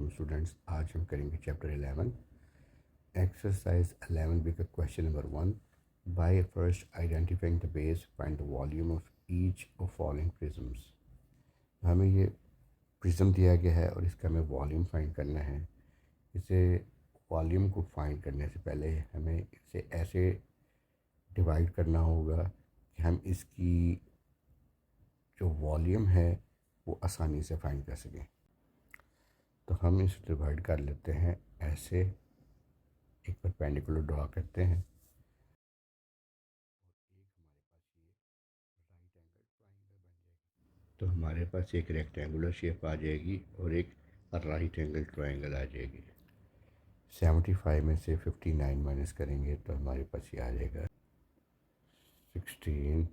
Students, आज हम करेंगे चैप्टर 11 एक्सरसाइज 11 बी का question number 1। By first identifying the base find the volume of each of following prisms. हमें ये prism दिया गया है और इसका हमें वॉल्यूम फाइंड करना है। इसे वॉल्यूम को फाइंड करने से पहले हमें इसे ऐसे डिवाइड करना होगा कि हम इसकी जो वॉल्यूम है वो आसानी से फाइंड कर सकें। तो हम इसे डिवाइड कर लेते हैं, ऐसे एक परपेंडिकुलर ड्रा करते हैं। तो हमारे पास एक रेक्टेंगुलर शेप आ जाएगी और एक राइट एंगल ट्रायंगल आ जाएगी। 75 में से 59 माइनस करेंगे तो हमारे पास ये आ जाएगा 16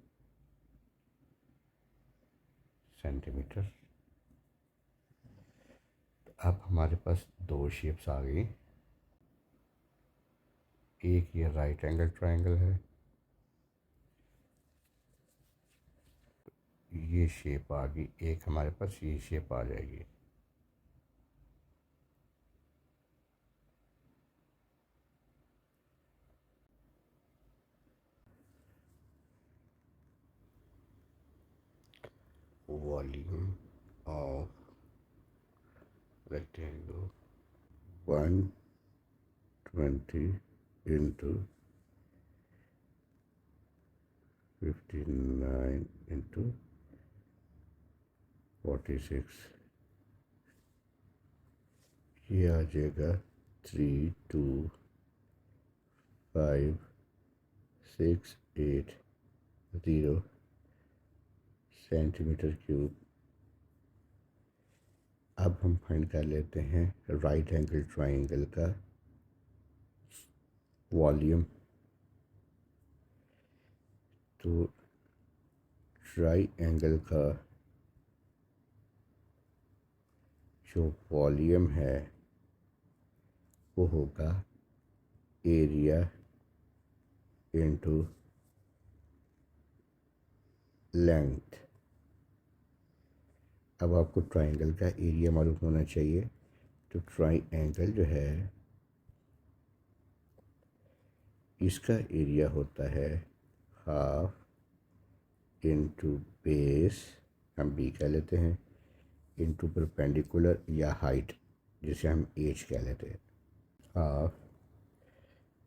सेंटीमीटर। तो अब हमारे पास दो शेप्स आ गई, एक ये राइट एंगल ट्रायंगल है, ये शेप आ गई, एक हमारे पास ये शेप आ जाएगी। Volume of rectangle 120 into 59 into 46, ये आ जाएगा 325680 सेंटीमीटर क्यूब। अब हम फाइंड कर लेते हैं राइट एंगल ट्रायंगल का वॉल्यूम। तो ट्रायंगल का जो वॉल्यूम है वो होगा एरिया इनटू लेंथ। अब आपको ट्रायंगल का एरिया मालूम होना चाहिए। तो ट्रायंगल जो है इसका एरिया होता है हाफ इनटू बेस, हम बी कह लेते हैं, इनटू परपेंडिकुलर या हाइट जिसे हम एच कह लेते हैं। हाफ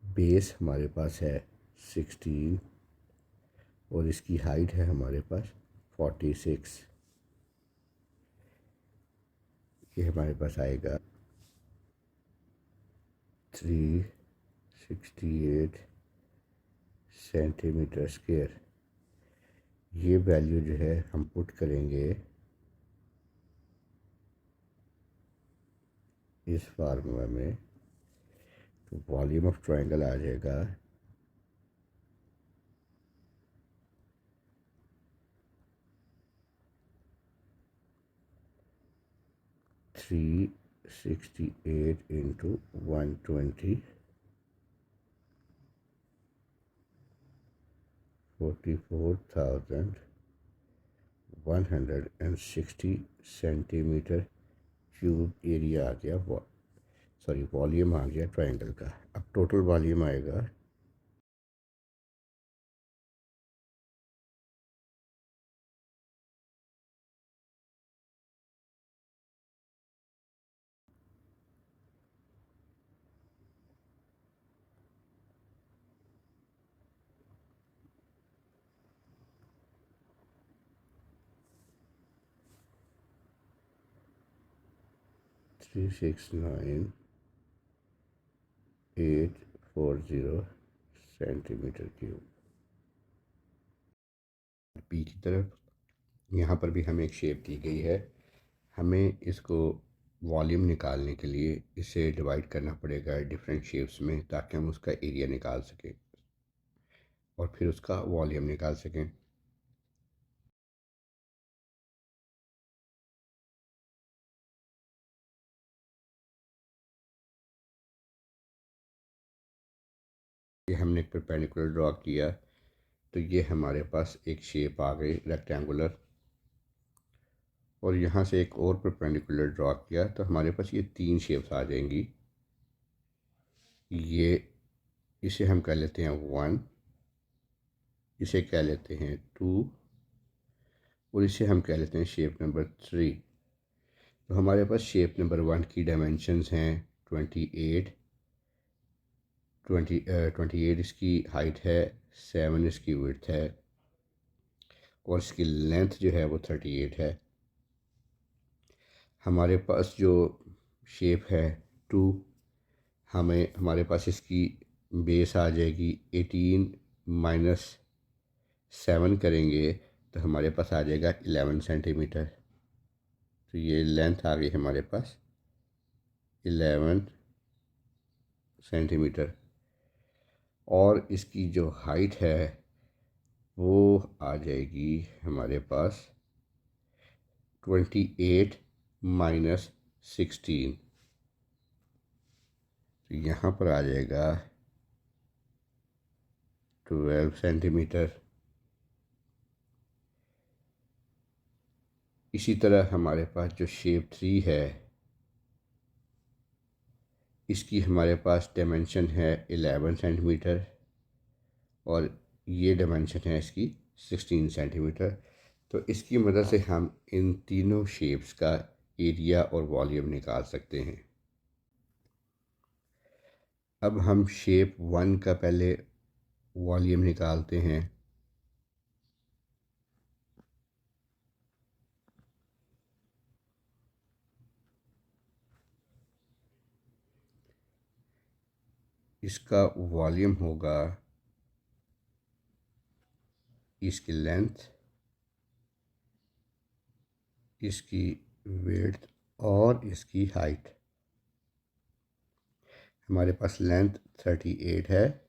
बेस हमारे पास है 16 और इसकी हाइट है हमारे पास 46। ये हमारे पास आएगा 368 सेंटीमीटर स्क्वायर। ये वैल्यू जो है हम पुट करेंगे इस फार्मूला में, तो वॉल्यूम ऑफ ट्रायंगल आ जाएगा 368 इंटू 120 44,160 सेंटीमीटर क्यूब एरिया आ गया, वॉल्यूम आ गया ट्रायंगल का। अब टोटल वॉल्यूम आएगा 369,840 सेंटीमीटर क्यूब। बी की तरफ यहाँ पर भी हमें एक शेप दी गई है। हमें इसको वॉल्यूम निकालने के लिए इसे डिवाइड करना पड़ेगा डिफरेंट शेप्स में, ताकि हम उसका एरिया निकाल सकें और फिर उसका वॉल्यूम निकाल सकें। ये हमने एक परपेंडिकुलर ड्रॉ किया, तो ये हमारे पास एक शेप आ गई रेक्टेंगुलर। और यहाँ से एक और परपेंडिकुलर ड्रॉ किया तो हमारे पास ये 3 शेप्स आ जाएंगी। ये इसे हम कह लेते हैं 1, इसे कह लेते हैं 2 और इसे हम कह लेते हैं शेप नंबर 3। तो हमारे पास शेप नंबर 1 की डायमेंशंस हैं 28, 28 इसकी हाइट है, 7 इसकी विड्थ है और इसकी लेंथ जो है वो 38 है। हमारे पास जो शेप है 2, हमारे पास इसकी बेस आ जाएगी 18 माइनस 7 करेंगे तो हमारे पास आ जाएगा 11 सेंटीमीटर। तो ये लेंथ आ गई हमारे पास 11 सेंटीमीटर और इसकी जो हाइट है वो आ जाएगी हमारे पास 28 माइनस 16। तो यहाँ पर आ जाएगा 12 सेंटीमीटर। इसी तरह हमारे पास जो शेप 3 है इसकी हमारे पास डायमेंशन है 11 सेंटीमीटर और ये डायमेंशन है इसकी 16 सेंटीमीटर। तो इसकी मदद से हम इन तीनों शेप्स का एरिया और वॉल्यूम निकाल सकते हैं। अब हम शेप 1 का पहले वॉल्यूम निकालते हैं। इसका वॉल्यूम होगा इसकी लेंथ, इसकी विड्थ और इसकी हाइट। हमारे पास लेंथ 38 है,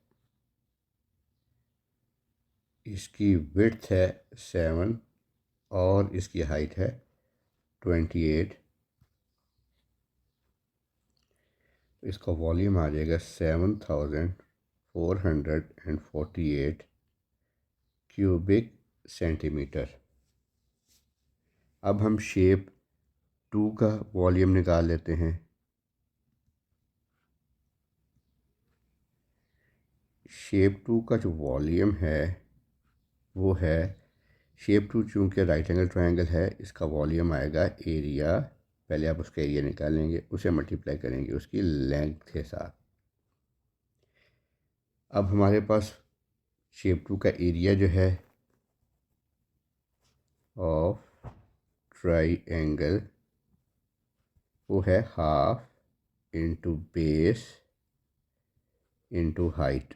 इसकी विड्थ है 7 और इसकी हाइट है 28। इसका वॉल्यूम आ जाएगा 7448 क्यूबिक सेंटीमीटर। अब हम शेप 2 का वॉल्यूम निकाल लेते हैं। शेप 2 का जो वॉल्यूम है वो है, शेप 2 चूँकि राइट एंगल ट्रायंगल है इसका वॉल्यूम आएगा एरिया, पहले आप उसका एरिया निकालेंगे उसे मल्टीप्लाई करेंगे उसकी लेंथ के साथ। अब हमारे पास शेप 2 का एरिया जो है ऑफ ट्रायंगल वो है half into base into height.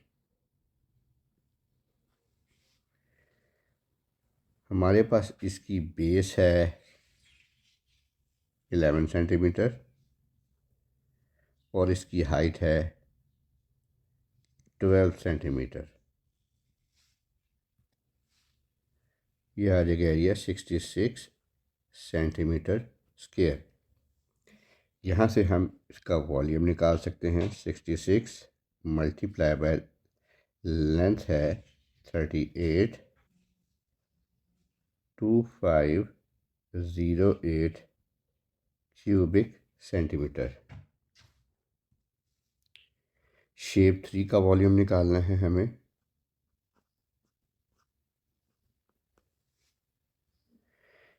हमारे पास इसकी बेस है 11 सेंटीमीटर और इसकी हाइट है 12 सेंटीमीटर। यह आ जाएगा एरिया 66 सेंटीमीटर स्क्वायर। यहाँ से हम इसका वॉल्यूम निकाल सकते हैं। 66 मल्टीप्लाई बाय लेंथ है 38 2508 क्यूबिक सेंटीमीटर। शेप 3 का वॉल्यूम निकालना है हमें।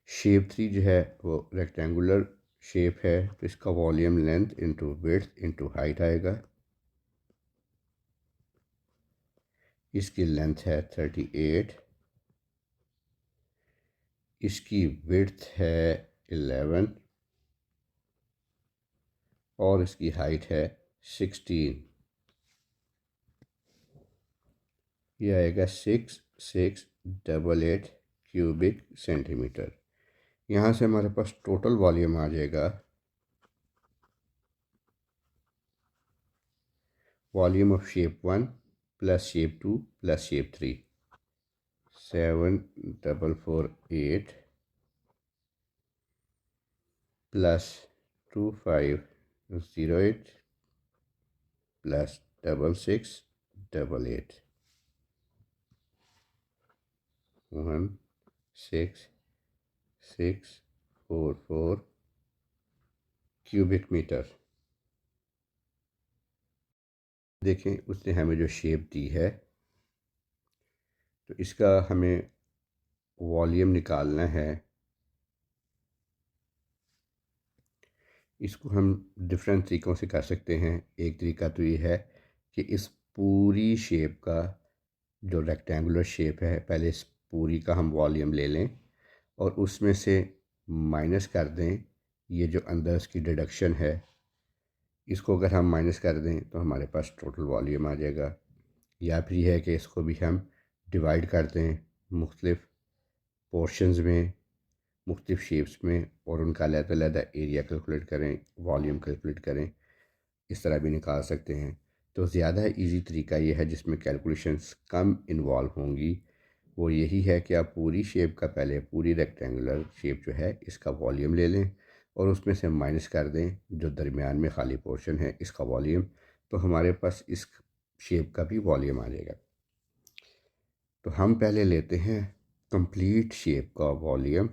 शेप 3 जो है वो रेक्टेंगुलर शेप है तो इसका volume length into width into height आएगा। इसकी लेंथ है 38, इसकी विड्थ है 11 और इसकी हाइट है 16। यह आएगा 6688 क्यूबिक सेंटीमीटर। यहाँ से हमारे पास टोटल वॉल्यूम आ जाएगा, volume of shape 1 plus shape 2 plus shape 3, 7448 plus 2508 plus 6688 1664 0.44 cubic metre. देखें उसने हमें जो शेप दी है, तो इसका हमें वॉल्यूम निकालना है। इसको हम डिफरेंट तरीक़ों से कर सकते हैं। एक तरीका तो ये है कि इस पूरी शेप का जो रेक्टेंगुलर शेप है, पहले इस पूरी का हम वॉल्यूम ले लें और उसमें से माइनस कर दें ये जो अंदर इसकी डिडक्शन है, इसको अगर हम माइनस कर दें तो हमारे पास टोटल वॉल्यूम आ जाएगा। या फिर यह है कि इसको भी हम डिवाइड कर दें मुख्तलिफ़ पोर्शंस में, मुख्तलिफ़ शेप्स में, और उनका अलग-अलग एरिया कैलकुलेट करें, वॉल्यूम कैलकुलेट करें। इस तरह भी निकाल सकते हैं। तो ज़्यादा इजी तरीका ये है जिसमें कैलकुलेशंस कम इन्वॉल्व होंगी, वो यही है कि आप पूरी शेप का पहले, पूरी रेक्टेंगुलर शेप जो है इसका वॉल्यूम ले लें और उसमें से माइनस कर दें जो दरमियान में खाली पोर्शन है इसका वॉल्यूम, तो हमारे पास इस शेप का भी वॉल्यूम आ जाएगा। तो हम पहले लेते हैं कंप्लीट शेप का वॉल्यूम।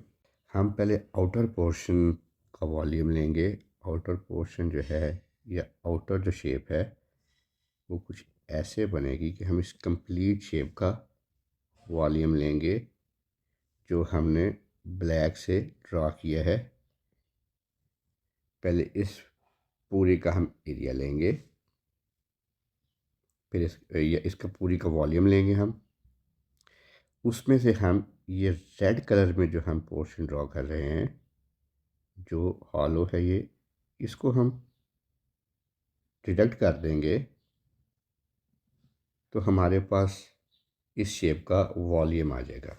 हम पहले आउटर पोर्शन का वॉल्यूम लेंगे। आउटर पोर्शन जो है या आउटर जो शेप है वो कुछ ऐसे बनेगी कि हम इस कंप्लीट शेप का वॉल्यूम लेंगे जो हमने ब्लैक से ड्रा किया है। पहले इस पूरी का हम एरिया लेंगे, फिर इसका पूरी का वॉल्यूम लेंगे हम। उसमें से हम ये रेड कलर में जो हम पोर्शन ड्रॉ कर रहे हैं, जो हॉलो है ये, इसको हम डिडक्ट कर देंगे तो हमारे पास इस शेप का वॉल्यूम आ जाएगा।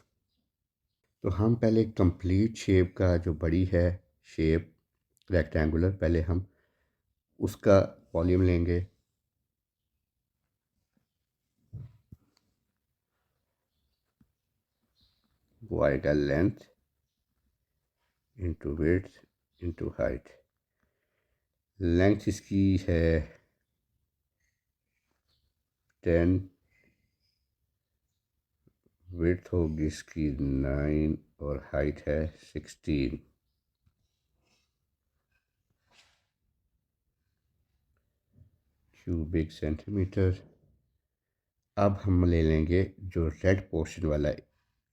तो हम पहले कंप्लीट शेप का जो बड़ी है शेप रेक्टेंगुलर, पहले हम उसका वॉल्यूम लेंगे। वो आएगा length into width into height. Length इसकी है 10, विड्थ होगी इसकी 9 और हाइट है 16 क्यूबिक सेंटीमीटर। अब हम ले लेंगे जो रेड पोर्शन वाला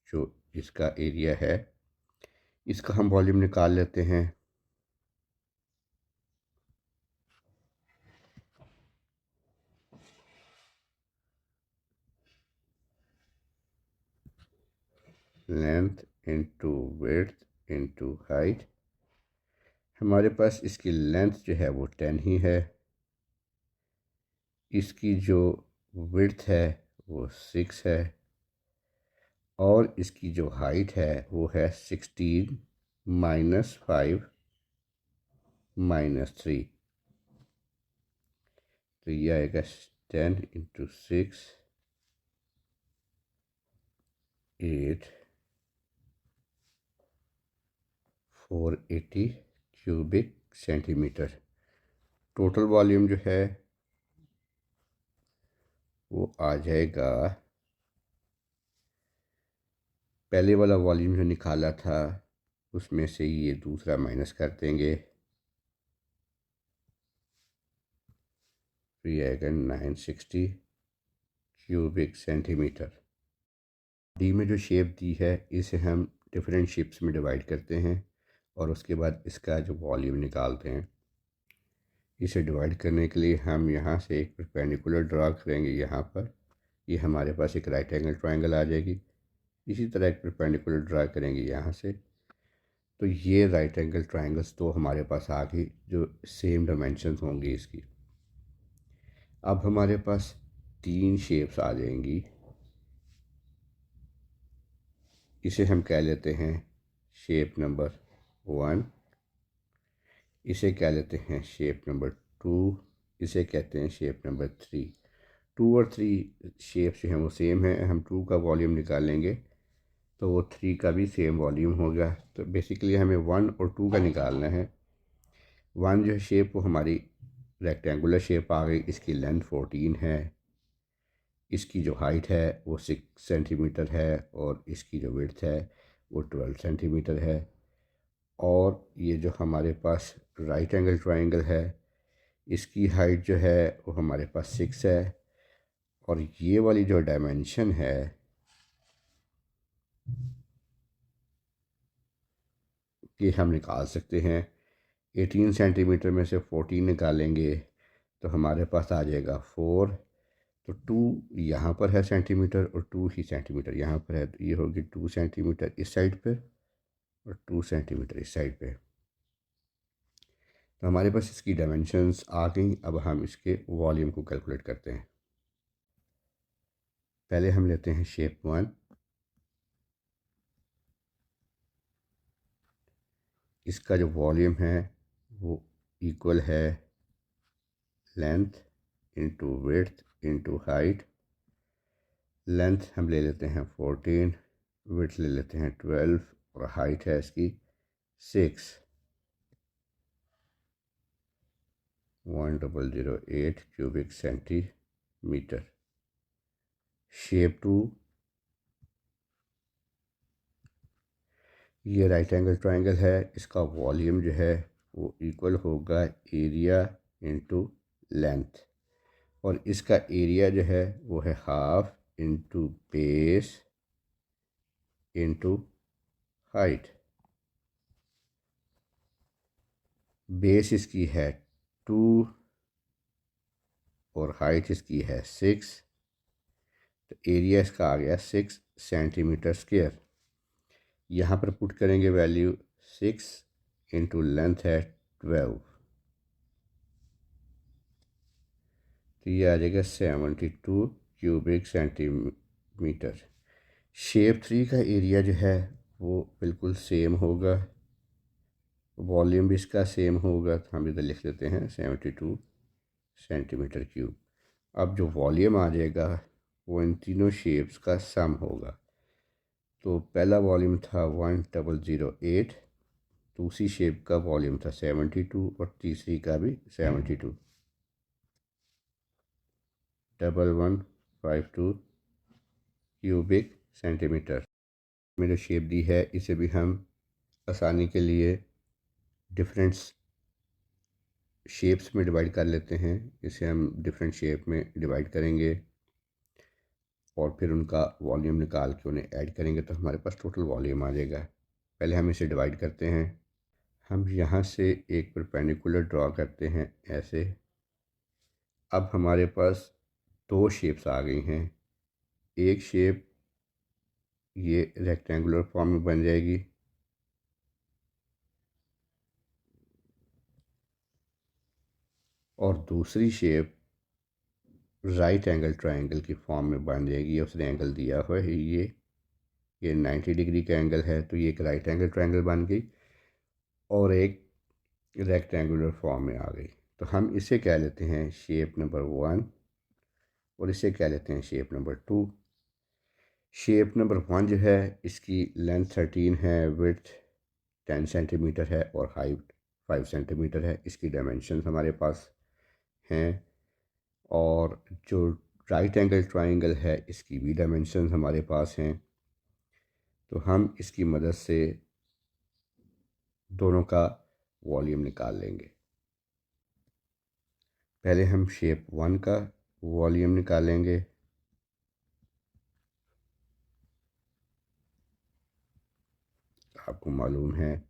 जो इसका एरिया है, इसका हम वॉल्यूम निकाल लेते हैं। Length into width into height. हमारे पास इसकी लेंथ जो है वो 10 ही है, इसकी जो विड्थ है वो 6 है और इसकी जो हाइट है वो है 16 -5 -3। तो ये आएगा 10 into 6 8 480 cubic centimetre. Total volume जो है वो आ जाएगा, पहले वाला वॉल्यूम जो निकाला था उसमें से ये दूसरा माइनस कर देंगे, तो ये आएगा 960 क्यूबिक सेंटीमीटर। डी में जो शेप दी है इसे हम डिफरेंट शेप्स में डिवाइड करते हैं और उसके बाद इसका जो वॉल्यूम निकालते हैं। इसे डिवाइड करने के लिए हम यहाँ से एक परपेंडिकुलर ड्रा करेंगे। यहाँ पर ये हमारे पास एक राइट एंगल ट्रायंगल आ जाएगी। इसी तरह एक परपेंडिकुलर ड्रा करेंगे यहाँ से, तो ये राइट एंगल ट्रायंगल्स तो हमारे पास आ गई जो सेम डायमेंशंस होंगी इसकी। अब हमारे पास 3 शेप्स आ जाएंगी। इसे हम कह लेते हैं शेप नंबर 1, इसे कह लेते हैं शेप नंबर 2, इसे कहते हैं शेप नंबर 3। 2 और 3 शेप्स जो हैं वो सेम है। हम 2 का वॉल्यूम निकालेंगे तो वो 3 का भी सेम वॉल्यूम होगा। तो बेसिकली हमें 1 और 2 का निकालना है। 1 जो शेप वो हमारी रेक्टेंगुलर शेप आ गई, इसकी लेंथ 14 है, इसकी जो हाइट है वो 6 सेंटीमीटर है और इसकी जो विड्थ है वो 12 सेंटीमीटर है। और ये जो हमारे पास राइट एंगल ट्राइंगल है इसकी हाइट जो है वो हमारे पास 6 है, और ये वाली जो डायमेंशन है ये हम निकाल सकते हैं। 18 सेंटीमीटर में से 14 निकालेंगे तो हमारे पास आ जाएगा 4। तो 2 यहाँ पर है सेंटीमीटर और 2 ही सेंटीमीटर यहाँ पर है, तो ये होगी 2 सेंटीमीटर इस साइड पे और 2 सेंटीमीटर इस साइड पे। तो हमारे पास इसकी डायमेंशंस आ गई। अब हम इसके वॉल्यूम को कैलकुलेट करते हैं। पहले हम लेते हैं शेप 1। इसका जो वॉल्यूम है वो इक्वल है length into width into height. Length हम ले लेते हैं 14, विड्थ ले लेते हैं 12 और हाइट है इसकी 6। 1008 क्यूबिक सेंटीमीटर। शेप 2, ये राइट एंगल ट्रायंगल है। इसका वॉल्यूम जो है वो इक्वल होगा एरिया इंटू लेंथ, और इसका एरिया जो है वो है half into base into height. Base इसकी है 2 और हाइट इसकी है 6, तो एरिया इसका आ गया 6 सेंटीमीटर स्क्वायर। यहाँ पर पुट करेंगे वैल्यू 6 इंटू लेंथ है 12, तो ये आ जाएगा 72 क्यूबिक सेंटीमीटर। शेप 3 का एरिया जो है वो बिल्कुल सेम होगा, वॉल्यूम भी इसका सेम होगा, तो हम इधर लिख लेते हैं 72 सेंटीमीटर क्यूब। अब जो वॉल्यूम आ जाएगा वो इन तीनों शेप्स का सम होगा। तो पहला वॉल्यूम था 1008, दूसरी शेप का वॉल्यूम था 72 और तीसरी का भी 72। 1152 क्यूबिक सेंटीमीटर में जो शेप दी है इसे भी हम आसानी के लिए डिफरेंट शेप्स में डिवाइड कर लेते हैं। इसे हम डिफरेंट शेप में डिवाइड करेंगे और फिर उनका वॉल्यूम निकाल के उन्हें ऐड करेंगे तो हमारे पास टोटल वॉल्यूम आ जाएगा। पहले हम इसे डिवाइड करते हैं। हम यहाँ से एक परपेंडिकुलर ड्रॉ करते हैं ऐसे। अब हमारे पास दो शेप्स आ गई हैं। एक शेप ये रेक्टेंगुलर फॉर्म में बन जाएगी, और दूसरी शेप राइट एंगल ट्रायंगल की फॉर्म में बन जाएगी। उसने एंगल दिया हुआ है ये 90 डिग्री का एंगल है, तो ये एक राइट एंगल ट्रायंगल बन गई और एक रेक्टेंगुलर फॉर्म में आ गई। तो हम इसे कह लेते हैं शेप नंबर 1 और इसे कह लेते हैं शेप नंबर 2। शेप नंबर 1 जो है इसकी लेंथ 13 है, विड्थ 10 सेंटीमीटर है और हाइट 5 सेंटीमीटर है। इसकी डायमेंशन हमारे पास हैं, और जो राइट एंगल ट्रायंगल है इसकी भी डायमेंशन हमारे पास हैं। तो हम इसकी मदद से दोनों का वॉल्यूम निकाल लेंगे। पहले हम शेप 1 का वॉल्यूम निकालेंगे। आपको मालूम है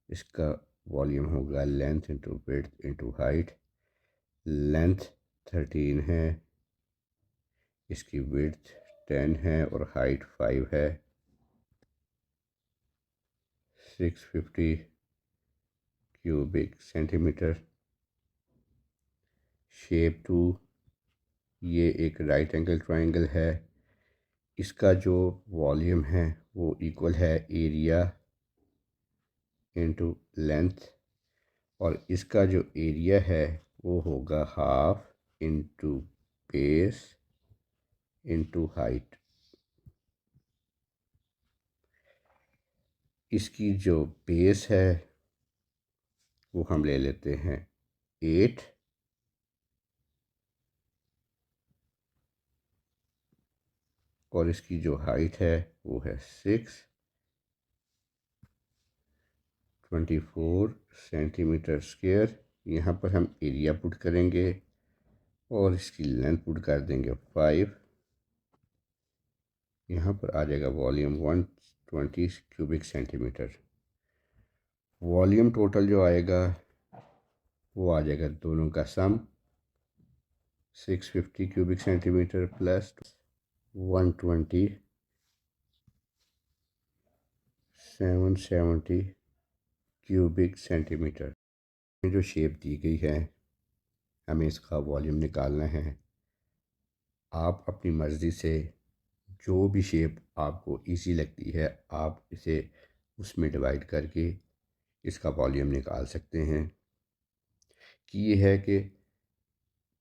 इसका वॉल्यूम होगा length into width into height. Length 13 है, इसकी विड्थ 10 है और हाइट 5 है। 650 क्यूबिक सेंटीमीटर। शेप 2 ये एक राइट एंगल ट्रायंगल है। इसका जो वॉल्यूम है वो इक्वल है एरिया इंटू लेंथ, और इसका जो एरिया है वो होगा half into base into height. इसकी जो बेस है वो हम ले लेते हैं 8, और इसकी जो हाइट है वो है 6। 24 सेंटीमीटर स्क्वायर। यहाँ पर हम एरिया पुट करेंगे और इसकी लेंथ पुट कर देंगे 5। यहाँ पर आ जाएगा volume 120 cubic centimetre. Volume total जो आएगा वो आ जाएगा दोनों का सम 650 cubic centimetre plus 120 770 cubic centimetre. जो शेप दी गई है हमें इसका वॉल्यूम निकालना है। आप अपनी मर्ज़ी से जो भी शेप आपको इजी लगती है आप इसे उसमें डिवाइड करके इसका वॉल्यूम निकाल सकते हैं। कि ये है कि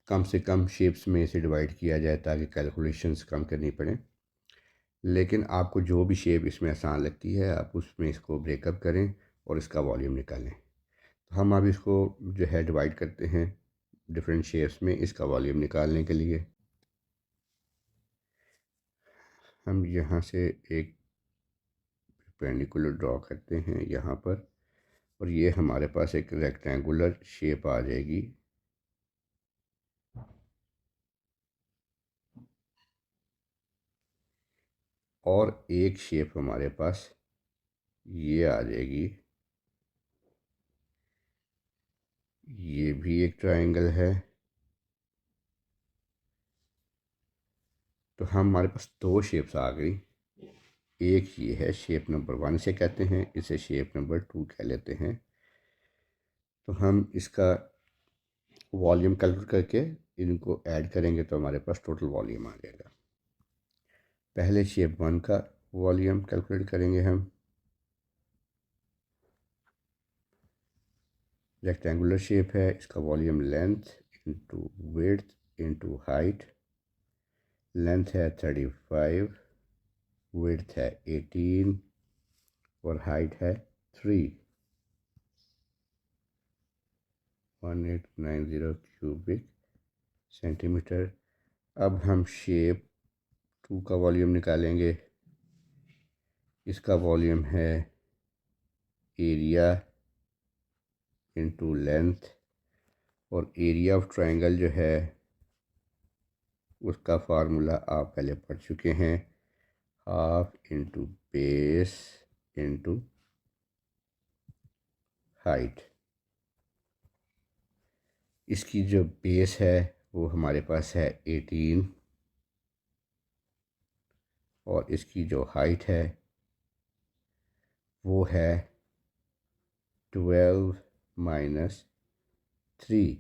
कम से कम शेप्स में इसे डिवाइड किया जाए ताकि कैलकुलेशंस कम करनी पड़े। लेकिन आपको जो भी शेप इसमें आसान लगती है आप उसमें इसको ब्रेकअप करें और इसका वॉल्यूम निकालें। तो हम अब इसको जो है डिवाइड करते हैं डिफरेंट शेप्स में इसका वॉल्यूम निकालने के लिए। हम यहाँ से एक परपेंडिकुलर ड्रॉ करते हैं यहाँ पर और ये हमारे पास एक रेक्टेंगुलर शेप आ जाएगी। और एक शेप हमारे पास ये आ जाएगी। ये भी एक ट्रायंगल है। तो हमारे पास दो शेप्स आ गई। एक ये है शेप नंबर 1 से कहते हैं, इसे शेप नंबर 2 कह लेते हैं। तो हम इसका वॉल्यूम कैलकुलेट करके इनको ऐड करेंगे तो हमारे पास टोटल वॉल्यूम आ जाएगा। पहले शेप 1 का वॉल्यूम कैलकुलेट करेंगे हम। रेक्टेंगुलर शेप है, इसका volume length into width into height. Length है 35, विड्थ है 18 और हाइट है 3। 1890 क्यूबिक सेंटीमीटर। अब हम शेप 2 का वॉल्यूम निकालेंगे। इसका वॉल्यूम है एरिया इंटू लेंथ और एरिया ऑफ ट्रायंगल जो है उसका फार्मूला आप पहले पढ़ चुके हैं, half into base into height. इसकी जो बेस है वो हमारे पास है 18 और इसकी जो हाइट है वो है 12 माइनस 3।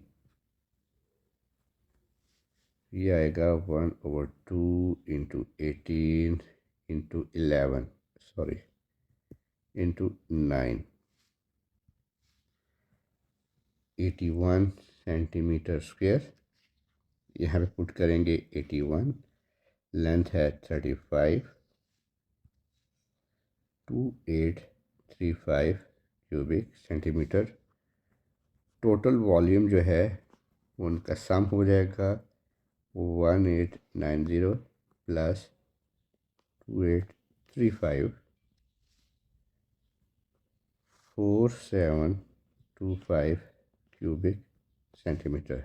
ये आएगा 1/2 into 18 into 11 sorry into 9। 81 centimetre square. यहाँ पे पुट करेंगे 81। लेंथ है 35, 2835 क्यूबिक सेंटीमीटर। टोटल वॉल्यूम जो है उनका सम हो जाएगा 1890 प्लस 2835 4725 क्यूबिक सेंटीमीटर।